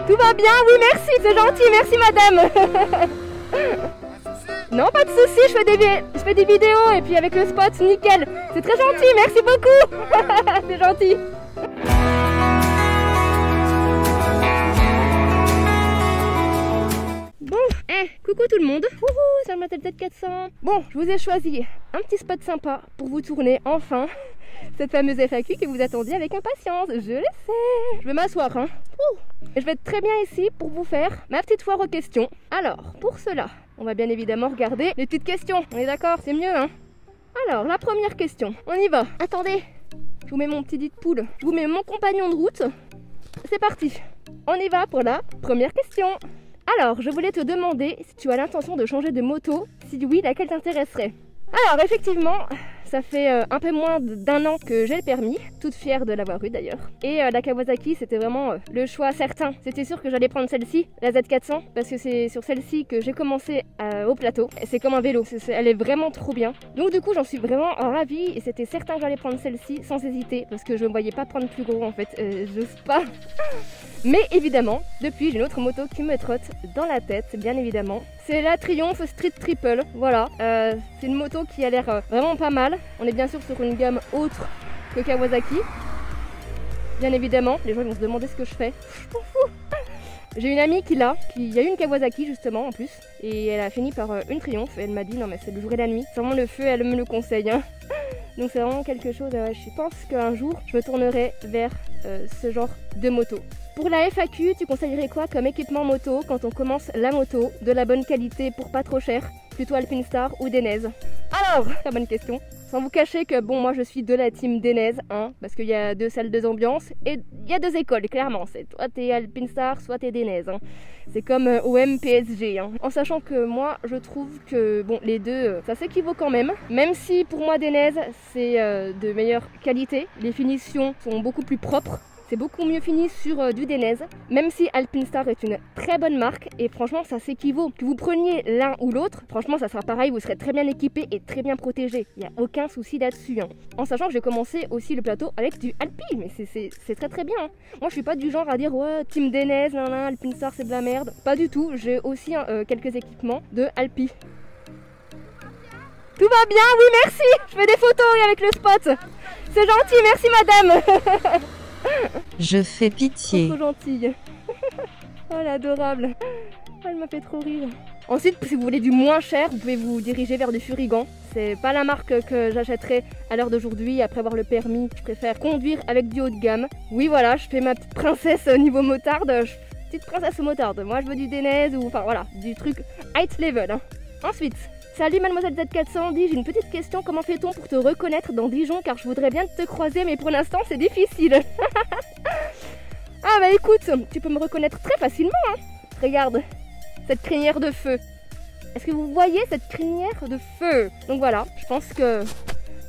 Tout va bien, oui merci, c'est gentil, merci madame. Non, pas de soucis, je fais des vidéos et puis avec le spot, nickel. C'est très gentil, merci beaucoup. C'est gentil. Bon, coucou tout le monde. Wouhou, c'est le Mattel Z400. Bon, je vous ai choisi un petit spot sympa pour vous tourner enfin cette fameuse FAQ que vous attendiez avec impatience, je le sais. Je vais m'asseoir, hein. Et je vais être très bien ici pour vous faire ma petite foire aux questions. Alors, pour cela, on va bien évidemment regarder les petites questions. On est d'accord, c'est mieux, hein. Alors, la première question, on y va. Attendez, je vous mets mon petit dit de poule. Je vous mets mon compagnon de route. C'est parti. On y va pour la première question. Alors, je voulais te demander si tu as l'intention de changer de moto. Si oui, laquelle t'intéresserait? Alors, effectivement, ça fait un peu moins d'un an que j'ai le permis, toute fière de l'avoir eu d'ailleurs. Et la Kawasaki, c'était vraiment le choix certain. C'était sûr que j'allais prendre celle-ci, la Z400, parce que c'est sur celle-ci que j'ai commencé au plateau. C'est comme un vélo, elle est vraiment trop bien. Donc du coup, j'en suis vraiment ravie et c'était certain que j'allais prendre celle-ci sans hésiter, parce que je ne voyais pas prendre plus gros en fait, j'ose pas. Mais évidemment, depuis, j'ai une autre moto qui me trotte dans la tête, bien évidemment. C'est la Triumph Street Triple, voilà. C'est une moto qui a l'air vraiment pas mal. On est bien sûr sur une gamme autre que Kawasaki. Bien évidemment, les gens vont se demander ce que je fais. Je m'en fous. J'ai une amie qui a eu une Kawasaki justement en plus. Et elle a fini par une Triumph. Et elle m'a dit non mais c'est le jour et la nuit. C'est vraiment le feu, elle me le conseille. Hein. Donc c'est vraiment quelque chose, je pense qu'un jour je me tournerai vers ce genre de moto. Pour la FAQ, tu conseillerais quoi comme équipement moto quand on commence la moto? De la bonne qualité pour pas trop cher? Plutôt Alpinestar ou Denez? Alors, très bonne question. Sans vous cacher que bon, moi je suis de la team Denez, hein, parce qu'il y a deux salles, deux ambiances, et il y a deux écoles, clairement. C'est soit t'es Alpinestar, soit t'es Denez. Hein. C'est comme OM PSG. Hein. En sachant que moi, je trouve que bon, les deux, ça s'équivaut quand même. Même si pour moi Denez, c'est de meilleure qualité. Les finitions sont beaucoup plus propres. C'est beaucoup mieux fini sur du Denez, même si Alpinestar est une très bonne marque et franchement ça s'équivaut. Que vous preniez l'un ou l'autre, franchement ça sera pareil, vous serez très bien équipé et très bien protégé. Il n'y a aucun souci là-dessus. Hein. En sachant que j'ai commencé aussi le plateau avec du Alpi, mais c'est très très bien. Hein. Moi je suis pas du genre à dire ouais team Denez, Alpinestar c'est de la merde. Pas du tout, j'ai aussi quelques équipements de Alpi. Tout va bien, oui merci. Je fais des photos avec le spot. C'est gentil, merci madame. Je fais pitié. Trop gentille. Oh, elle est adorable. Elle m'a fait trop rire. Ensuite, si vous voulez du moins cher, vous pouvez vous diriger vers du Furigan. C'est pas la marque que j'achèterai à l'heure d'aujourd'hui. Après avoir le permis, je préfère conduire avec du haut de gamme. Oui, voilà, je fais ma petite princesse au niveau motarde. Petite princesse motarde. Moi, je veux du Denez ou enfin voilà, du truc high level. Hein. Ensuite. Salut mademoiselle Z400, j'ai une petite question, comment fait-on pour te reconnaître dans Dijon car je voudrais bien te croiser mais pour l'instant c'est difficile. Ah bah écoute, tu peux me reconnaître très facilement hein. Regarde, cette crinière de feu. Est-ce que vous voyez cette crinière de feu? Donc voilà, je pense que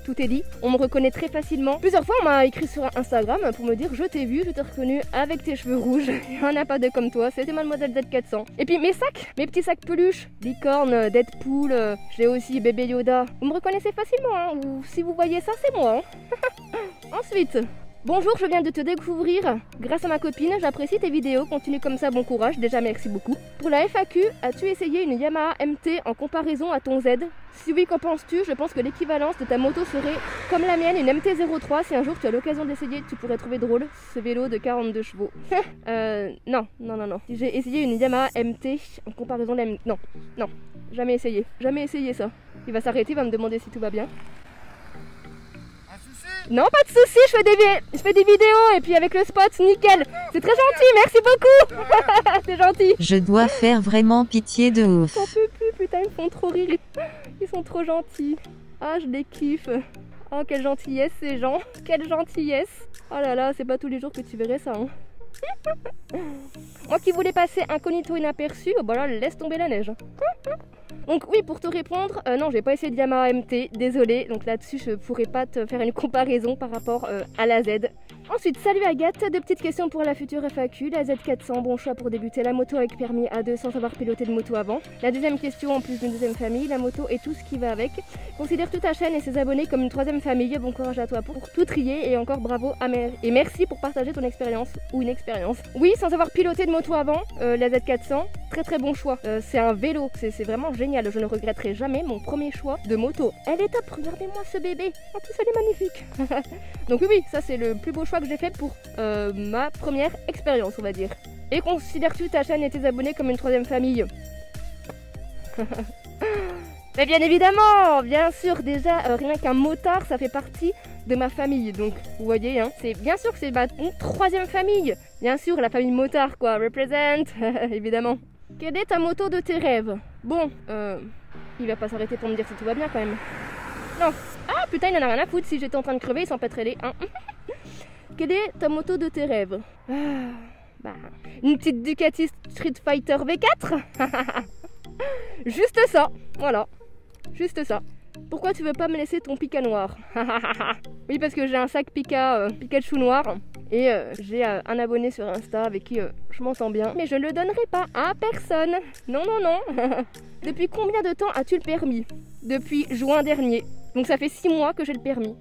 tout est dit, on me reconnaît très facilement. Plusieurs fois on m'a écrit sur Instagram pour me dire je t'ai vu, je t'ai reconnu avec tes cheveux rouges. Il n'y en a pas deux comme toi, c'était mademoiselle Z400. Et puis mes sacs, mes petits sacs peluches, licorne, Deadpool, j'ai aussi bébé Yoda. Vous me reconnaissez facilement hein, ou si vous voyez ça c'est moi. Hein. Ensuite, bonjour, je viens de te découvrir grâce à ma copine, j'apprécie tes vidéos, continue comme ça, bon courage, déjà merci beaucoup. Pour la FAQ, as-tu essayé une Yamaha MT en comparaison à ton Z? Si oui, qu'en penses-tu? Je pense que l'équivalence de ta moto serait comme la mienne, une MT-03. Si un jour tu as l'occasion d'essayer, tu pourrais trouver drôle ce vélo de 42 chevaux. Non. J'ai essayé une Yamaha MT en comparaison de la... Non, jamais essayé ça. Il va s'arrêter, il va me demander si tout va bien. Non, pas de soucis, je fais des vidéos et puis avec le spot, nickel. C'est très gentil, merci beaucoup. C'est gentil. Je dois faire vraiment pitié de ouf. J'en peux plus, putain, ils me font trop rire. Ils sont trop gentils. Ah, je les kiffe. Oh, quelle gentillesse ces gens. Quelle gentillesse. Oh là là, c'est pas tous les jours que tu verrais ça. Hein. Moi qui voulais passer incognito inaperçu, bah là, laisse tomber la neige. Donc oui, pour te répondre, non, j'ai pas essayé de Yamaha MT, désolé. Donc là-dessus, je pourrais pas te faire une comparaison par rapport à la Z. Ensuite, salut Agathe, deux petites questions pour la future FAQ. La Z400, bon choix pour débuter la moto avec permis A2 sans savoir piloter de moto avant. La deuxième question, en plus d'une deuxième famille, la moto et tout ce qui va avec. Considère toute ta chaîne et ses abonnés comme une troisième famille. Bon courage à toi pour tout trier et encore bravo et merci pour partager ton expérience ou une expérience. Oui, sans avoir piloté de moto avant, la Z400, très bon choix. C'est un vélo, c'est vraiment génial. Je ne regretterai jamais mon premier choix de moto. Elle est top, regardez-moi ce bébé. En plus, elle est magnifique. Donc oui, ça c'est le plus beau choix que j'ai fait pour ma première expérience, on va dire. Et considères-tu ta chaîne et tes abonnés comme une troisième famille? Mais bien évidemment, bien sûr, déjà, rien qu'un motard, ça fait partie de ma famille. Donc, vous voyez, hein, c'est bien sûr que c'est une troisième famille. Bien sûr, la famille motard, quoi, represent, évidemment. Quelle est ta moto de tes rêves? Bon, il va pas s'arrêter pour me dire si tout va bien, quand même. Non. Ah, putain, il en a rien à foutre. Si j'étais en train de crever, il s'en pèterait les... Hein. Quelle est ta moto de tes rêves? Une petite Ducati Street Fighter V4. Juste ça, voilà. Juste ça. Pourquoi tu veux pas me laisser ton Pika noir? Oui, parce que j'ai un sac Pikachu noir. Et j'ai un abonné sur Insta avec qui je m'entends bien. Mais je ne le donnerai pas à personne. Non, non, non. Depuis combien de temps as-tu le permis? Depuis juin dernier. Donc ça fait 6 mois que j'ai le permis.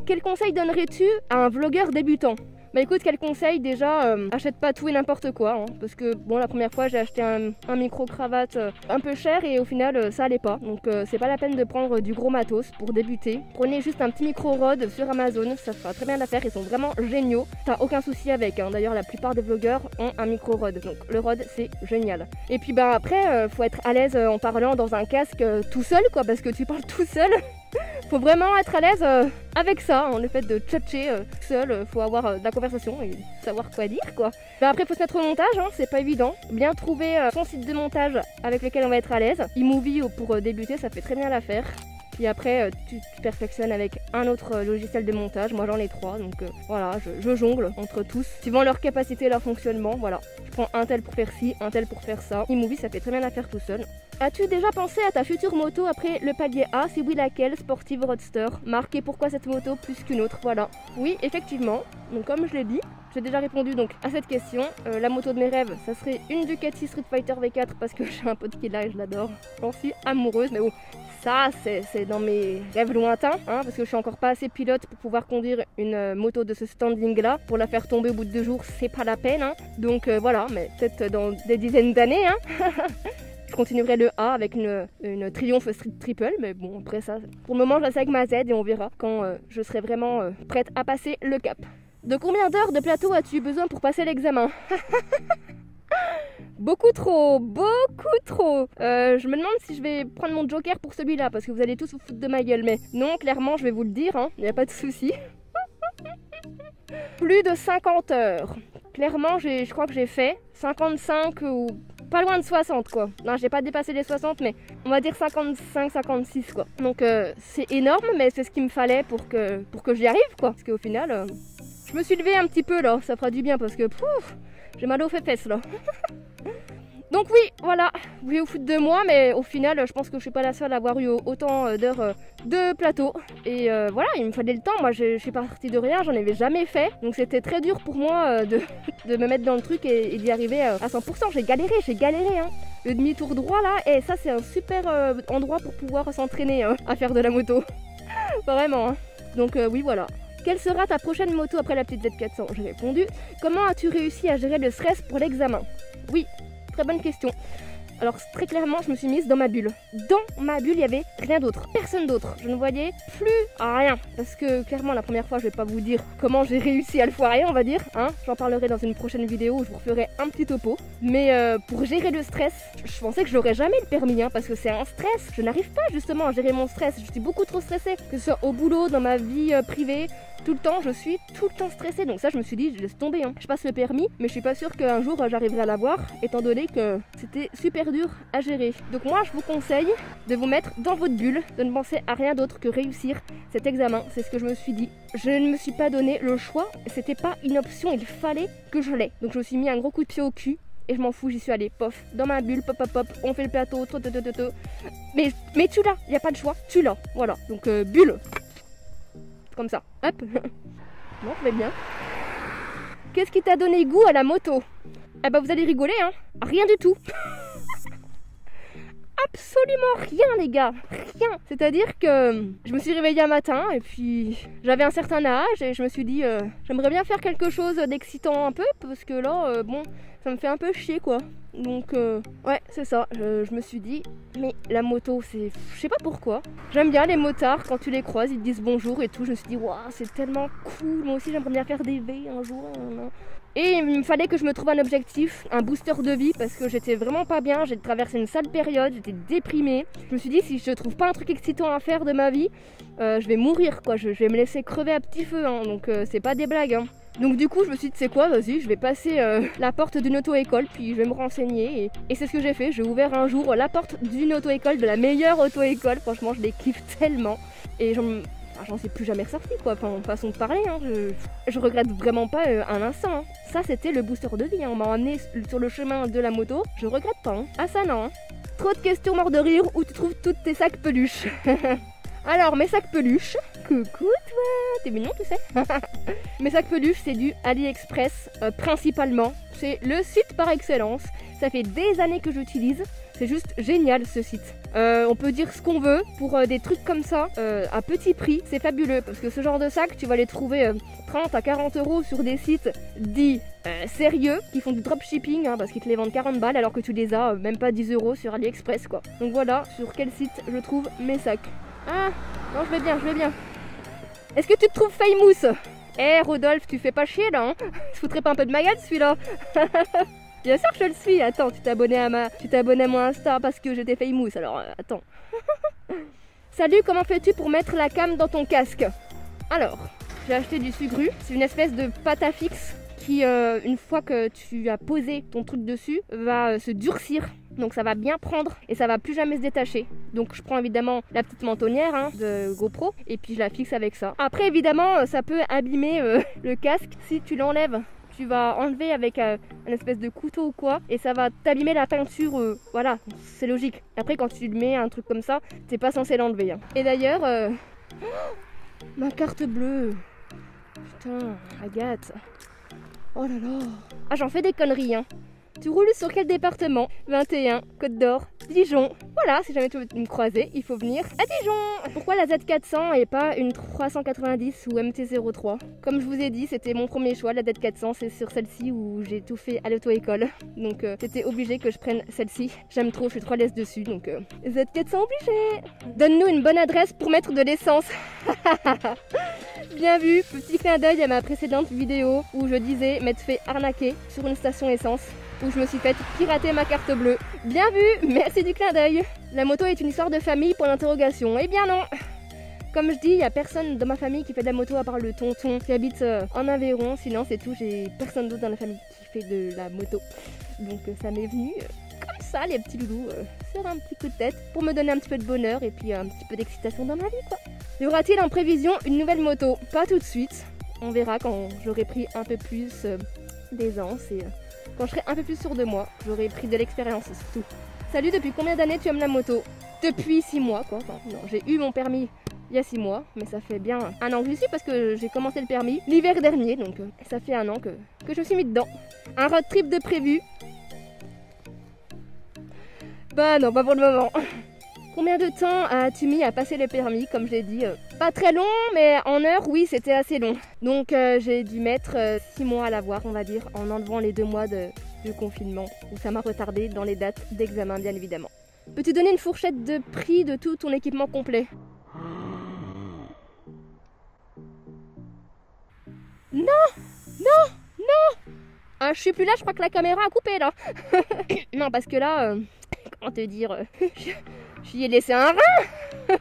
Quel conseil donnerais-tu à un vlogueur débutant? Bah écoute, quel conseil? Déjà, achète pas tout et n'importe quoi, hein, parce que bon, la première fois j'ai acheté un micro-cravate un peu cher et au final ça allait pas. Donc c'est pas la peine de prendre du gros matos pour débuter. Prenez juste un petit micro-rod sur Amazon, ça fera très bien l'affaire, ils sont vraiment géniaux. T'as aucun souci avec, hein. D'ailleurs la plupart des vlogueurs ont un micro-rod, donc le rod c'est génial. Et puis bah après, faut être à l'aise en parlant dans un casque tout seul quoi, parce que tu parles tout seul. Faut vraiment être à l'aise avec ça, hein, le fait de tchatcher seul, faut avoir de la conversation et savoir quoi dire quoi. Ben après faut se mettre au montage, hein, c'est pas évident. Bien trouver son site de montage avec lequel on va être à l'aise. eMovie pour débuter, ça fait très bien l'affaire. Puis après tu perfectionnes avec un autre logiciel de montage, moi j'en ai 3 donc voilà, je jongle entre tous, suivant leur capacité et leur fonctionnement, voilà. Je prends un tel pour faire ci, un tel pour faire ça. eMovie ça fait très bien l'affaire tout seul. As-tu déjà pensé à ta future moto après le palier A? Si oui, laquelle? Sportive, roadster? Marque et pourquoi cette moto plus qu'une autre? Voilà. Oui, effectivement. Donc comme je l'ai dit, j'ai déjà répondu donc à cette question. La moto de mes rêves, ça serait une Ducati Street Fighter V4 parce que j'ai un pote qui l'a et je l'adore. J'en suis amoureuse, mais bon, ça c'est dans mes rêves lointains, hein, parce que je suis encore pas assez pilote pour pouvoir conduire une moto de ce standing là. Pour la faire tomber au bout de 2 jours, c'est pas la peine, hein. Donc voilà, mais peut-être dans des dizaines d'années, hein. Je continuerai le A avec une Triumph Street Triple, mais bon, après ça, pour le moment, je reste avec ma Z et on verra quand je serai vraiment prête à passer le cap. De combien d'heures de plateau as-tu besoin pour passer l'examen? Beaucoup trop, beaucoup trop. Je me demande si je vais prendre mon joker pour celui-là, parce que vous allez tous vous foutre de ma gueule, mais non, clairement, je vais vous le dire, hein, il n'y a pas de souci. Plus de 50 heures. Clairement, je crois que j'ai fait 55 ou... pas loin de 60 quoi. Non, j'ai pas dépassé les 60 mais on va dire 55, 56 quoi. Donc c'est énorme mais c'est ce qu'il me fallait pour que j'y arrive quoi. Parce qu'au final, je me suis levée un petit peu là, ça fera du bien parce que j'ai mal aux fesses là. Donc oui, voilà, vous pouvez vous foutre de moi, mais au final, je pense que je suis pas la seule à avoir eu autant d'heures de plateau. Et voilà, il me fallait le temps, moi je suis partie de rien, j'en avais jamais fait. Donc c'était très dur pour moi de me mettre dans le truc et d'y arriver à 100%. J'ai galéré, hein. Le demi-tour droit là, et ça c'est un super endroit pour pouvoir s'entraîner hein, à faire de la moto. Vraiment, hein. Donc oui, voilà. Quelle sera ta prochaine moto après la petite Z400? J'ai répondu. Comment as-tu réussi à gérer le stress pour l'examen? Oui. Très bonne question. Alors très clairement, je me suis mise dans ma bulle. Dans ma bulle, il n'y avait rien d'autre, personne d'autre. Je ne voyais plus rien. Parce que clairement, la première fois, je ne vais pas vous dire comment j'ai réussi à le foirer, on va dire. Hein. J'en parlerai dans une prochaine vidéo où je vous referai un petit topo. Mais pour gérer le stress, je pensais que j'aurais jamais le permis, hein, parce que c'est un stress. Je n'arrive pas justement à gérer mon stress. Je suis beaucoup trop stressée, que ce soit au boulot, dans ma vie privée. Tout le temps, je suis tout le temps stressée. Donc ça, je me suis dit, je laisse tomber. Hein. Je passe le permis, mais je suis pas sûre qu'un jour j'arriverai à l'avoir, étant donné que c'était super dur à gérer. Donc moi, je vous conseille de vous mettre dans votre bulle, de ne penser à rien d'autre que réussir cet examen. C'est ce que je me suis dit. Je ne me suis pas donné le choix. C'était pas une option. Il fallait que je l'aie. Donc je me suis mis un gros coup de pied au cul. Et je m'en fous, j'y suis allée, pof, dans ma bulle, pop, pop, pop, on fait le plateau, mais tu l'as, il n'y a pas de choix, tu l'as, voilà. Donc bulle. Comme ça, hop. Bon, je vais bien. Qu'est-ce qui t'a donné goût à la moto? Eh ben vous allez rigoler hein. Rien du tout. Absolument rien les gars, rien. C'est-à-dire que je me suis réveillée un matin et puis j'avais un certain âge et je me suis dit j'aimerais bien faire quelque chose d'excitant un peu parce que là bon ça me fait un peu chier quoi. Donc ouais c'est ça, je me suis dit mais la moto c'est, je sais pas pourquoi. J'aime bien les motards quand tu les croises, ils te disent bonjour et tout. Je me suis dit waouh c'est tellement cool, moi aussi j'aimerais bien faire des V un jour. Et il me fallait que je me trouve un objectif, un booster de vie parce que j'étais vraiment pas bien, j'ai traversé une sale période, j'étais déprimée. Je me suis dit si je trouve pas un truc excitant à faire de ma vie, je vais mourir quoi, je vais me laisser crever à petit feu hein, donc c'est pas des blagues hein. Donc du coup je me suis dit c'est quoi, vas-y je vais passer la porte d'une auto-école puis je vais me renseigner et c'est ce que j'ai fait. J'ai ouvert un jour la porte d'une auto-école, de la meilleure auto-école, franchement je les kiffe tellement et j'en suis plus jamais ressortie quoi, enfin façon de parler hein. Je regrette vraiment pas un instant hein. Ça c'était le booster de vie hein. On m'a emmené sur le chemin de la moto, je regrette pas hein. Ah ça non hein. Trop de questions morts de rire où tu trouves toutes tes sacs peluches. Alors mes sacs peluches, coucou toi, t'es mignon tu sais. Mes sacs peluches c'est du AliExpress principalement, c'est le site par excellence. Ça fait des années que j'utilise, c'est juste génial ce site. On peut dire ce qu'on veut pour des trucs comme ça, à petit prix, c'est fabuleux. Parce que ce genre de sac, tu vas les trouver 30 à 40 € sur des sites dits sérieux, qui font du dropshipping, hein, parce qu'ils te les vendent 40 balles alors que tu les as même pas 10 € sur AliExpress quoi. Donc voilà sur quel site je trouve mes sacs. Ah, non je vais bien, je vais bien. Est-ce que tu te trouves famous? Eh Rodolphe, tu fais pas chier là hein. Tu foutrais pas un peu de ma gueule celui-là? Bien sûr que je le suis, attends, tu t'es abonné à mon Insta parce que j'étais famous, alors attends. Salut, comment fais-tu pour mettre la cam dans ton casque? Alors, j'ai acheté du Sugru, c'est une espèce de pâte à fixe qui, une fois que tu as posé ton truc dessus, va se durcir. Donc ça va bien prendre et ça va plus jamais se détacher. Donc je prends évidemment la petite mentonnière hein, de GoPro et puis je la fixe avec ça. Après évidemment ça peut abîmer le casque si tu l'enlèves. Tu vas enlever avec un espèce de couteau ou quoi et ça va t'abîmer la peinture, voilà, c'est logique. Après quand tu mets un truc comme ça, t'es pas censé l'enlever hein. Et d'ailleurs, ma carte bleue, putain, Agathe, oh là là, ah j'en fais des conneries hein. Tu roules sur quel département? 21, Côte d'Or, Dijon. Voilà, si jamais tu veux me croiser, il faut venir à Dijon. Pourquoi la Z400 et pas une 390 ou MT-03? Comme je vous ai dit, c'était mon premier choix, la Z400. C'est sur celle-ci où j'ai tout fait à l'auto-école. Donc c'était obligé que je prenne celle-ci. J'aime trop, je suis trop à l'aise dessus, donc Z400 obligé. Donne-nous une bonne adresse pour mettre de l'essence. Bien vu, petit clin d'œil à ma précédente vidéo où je disais m'être fait arnaquer sur une station essence, où je me suis fait pirater ma carte bleue. Bien vu, merci du clin d'œil. La moto est une histoire de famille pour l'interrogation. Eh bien non. Comme je dis, il n'y a personne dans ma famille qui fait de la moto à part le tonton qui habite en Aveyron. Sinon c'est tout, j'ai personne d'autre dans la famille qui fait de la moto. Donc ça m'est venu comme ça les petits loulous sur un petit coup de tête pour me donner un petit peu de bonheur et puis un petit peu d'excitation dans ma vie quoi. Y aura-t-il en prévision une nouvelle moto? Pas tout de suite. On verra quand j'aurai pris un peu plus d'aisance et quand je serai un peu plus sûre de moi. J'aurai pris de l'expérience surtout. Salut, depuis combien d'années tu aimes la moto? Depuis 6 mois quoi. Enfin, non, j'ai eu mon permis il y a 6 mois, mais ça fait bien un an que j'y suis parce que j'ai commencé le permis l'hiver dernier, donc ça fait un an que je me suis mis dedans. Un road trip de prévu? Bah non, pas pour le moment. Combien de temps as-tu mis à passer le permis? Comme je l'ai dit, pas très long, mais en heures, oui, c'était assez long. Donc j'ai dû mettre 6 mois à l'avoir, on va dire, en enlevant les 2 mois de confinement, où ça m'a retardé dans les dates d'examen, bien évidemment. Peux-tu donner une fourchette de prix de tout ton équipement complet? Non, non, non. Ah, je suis plus là, je crois que la caméra a coupé là. Non, parce que là, comment te dire, j'y ai laissé un rein.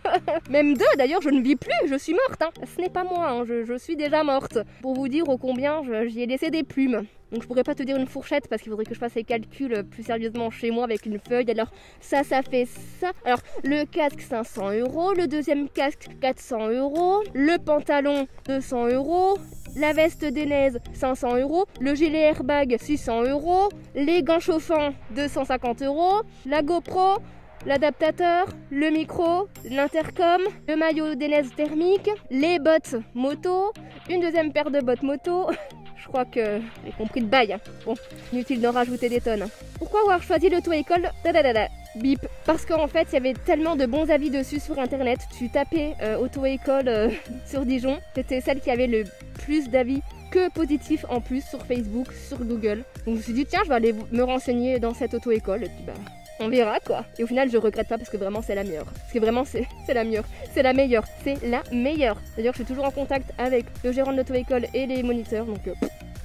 Même 2 d'ailleurs, je ne vis plus, je suis morte hein. Ce n'est pas moi, hein. Je suis déjà morte. Pour vous dire ô combien j'y ai laissé des plumes. Donc je pourrais pas te dire une fourchette parce qu'il faudrait que je fasse les calculs plus sérieusement chez moi avec une feuille. Alors ça fait ça. Alors le casque 500 €, le deuxième casque 400 €, le pantalon 200 €, la veste d'ainaise 500 €, le gilet airbag 600 €, les gants chauffants 250 €, la GoPro, l'adaptateur, le micro, l'intercom, le maillot d'ainaise thermique, les bottes moto, une deuxième paire de bottes moto, Je crois que j'ai compris le bail. Bon, inutile d'en rajouter des tonnes. Pourquoi avoir choisi l'auto-école? Bip. Parce qu'en fait, il y avait tellement de bons avis dessus sur internet. Tu tapais auto-école sur Dijon. C'était celle qui avait le plus d'avis que positifs en plus sur Facebook, sur Google. Donc je me suis dit, tiens, je vais aller me renseigner dans cette auto-école. Et puis bah, on verra quoi. Et au final, je regrette pas parce que vraiment, c'est la meilleure. Parce que vraiment, c'est la meilleure. C'est la meilleure. C'est la meilleure. D'ailleurs, je suis toujours en contact avec le gérant de l'auto-école et les moniteurs. Donc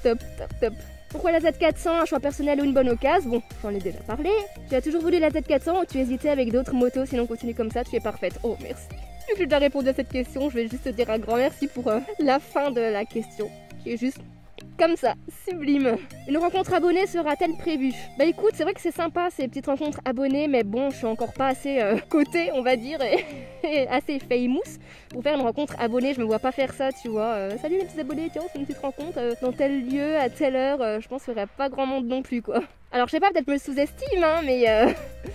top, top, top. Pourquoi la Z400, un choix personnel ou une bonne occasion? Bon, j'en ai déjà parlé. Tu as toujours voulu la Z400 ou tu hésitais avec d'autres motos? Sinon, continue comme ça, tu es parfaite. Oh, merci. Vu que j'ai déjà répondu à cette question, je vais juste te dire un grand merci pour la fin de la question. Qui est juste comme ça, sublime. Une rencontre abonnée sera-t-elle prévue? Bah écoute, c'est vrai que c'est sympa ces petites rencontres abonnées, mais bon, je suis encore pas assez cotée, on va dire, et assez famous pour faire une rencontre abonnée. Je me vois pas faire ça, tu vois. Salut les petits abonnés, tiens, on fait une petite rencontre dans tel lieu, à telle heure. Je pense qu'il y aurait pas grand monde non plus, quoi. Alors je sais pas, peut-être me sous-estime, hein, mais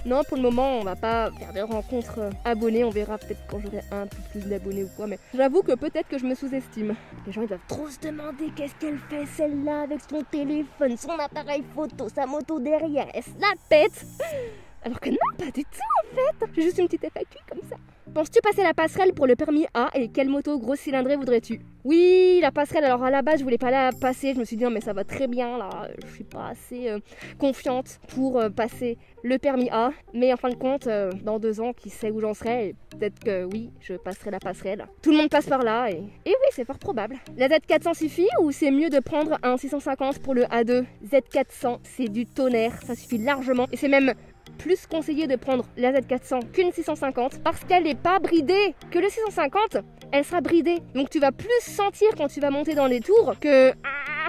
non, pour le moment, on va pas faire de rencontres abonnées. On verra peut-être quand j'aurai un peu plus d'abonnés ou quoi, mais j'avoue que peut-être que je me sous-estime. Les gens, ils doivent trop se demander qu'est-ce qu'elle fait celle-là avec son téléphone, son appareil photo, sa moto derrière, elle se la pète. Alors que non, pas du tout en fait. J'ai juste une petite FAQ comme ça. Penses-tu passer la passerelle pour le permis A et quelle moto grosse cylindrée voudrais-tu? Oui, la passerelle, alors à la base je voulais pas la passer, je me suis dit non mais ça va très bien là, je suis pas assez confiante pour passer le permis A, mais en fin de compte, dans 2 ans, qui sait où j'en serai, et peut-être que oui, je passerai la passerelle. Tout le monde passe par là et oui, c'est fort probable. La Z400 suffit ou c'est mieux de prendre un 650 pour le A2? Z400, c'est du tonnerre, ça suffit largement et c'est même plus conseillé de prendre la Z400 qu'une 650 parce qu'elle n'est pas bridée. Que le 650, elle sera bridée. Donc tu vas plus sentir quand tu vas monter dans les tours que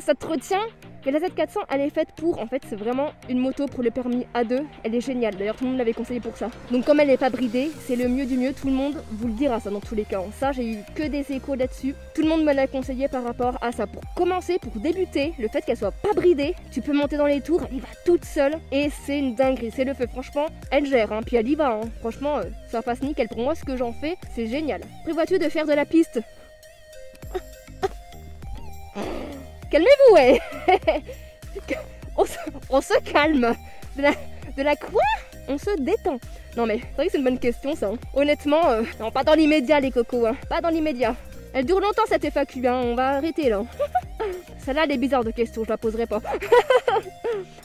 ça te retient. Que la Z400, elle est faite pour, en fait, c'est vraiment une moto pour le permis A2. Elle est géniale. D'ailleurs, tout le monde l'avait conseillé pour ça. Donc comme elle n'est pas bridée, c'est le mieux du mieux. Tout le monde vous le dira ça dans tous les cas. Ça, j'ai eu que des échos là-dessus. Tout le monde me l'a conseillé par rapport à ça. Pour commencer, pour débuter, le fait qu'elle soit pas bridée, tu peux monter dans les tours, elle y va toute seule et c'est une dinguerie. C'est le feu. Franchement, elle gère, hein. Puis elle y va, hein. Franchement, ça passe nickel. Pour moi, ce que j'en fais, c'est génial. Prévois-tu de faire de la piste? Calmez-vous, ouais. on se calme. De la quoi? On se détend. Non mais c'est vrai que c'est une bonne question ça. Hein. Honnêtement, non pas dans l'immédiat les cocos. Hein. Pas dans l'immédiat. Elle dure longtemps cette FAQ, hein. On va arrêter là. Celle-là elle est bizarre de question, je la poserai pas.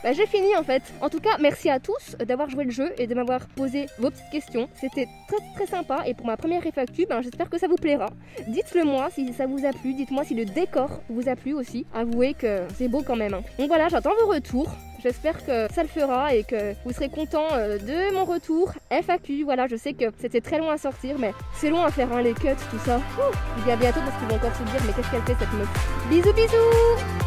Bah, j'ai fini en fait. En tout cas, merci à tous d'avoir joué le jeu et de m'avoir posé vos petites questions. C'était très très sympa et pour ma première FAQ, ben, j'espère que ça vous plaira. Dites-le moi si ça vous a plu, dites-moi si le décor vous a plu aussi. Avouez que c'est beau quand même. Hein. Donc voilà, j'attends vos retours. J'espère que ça le fera et que vous serez contents de mon retour FAQ. Voilà, je sais que c'était très long à sortir, mais c'est long à faire hein, les cuts, tout ça. Je vous dis à bientôt parce qu'ils vont encore se dire mais qu'est-ce qu'elle fait cette meuf. Bisous bisous.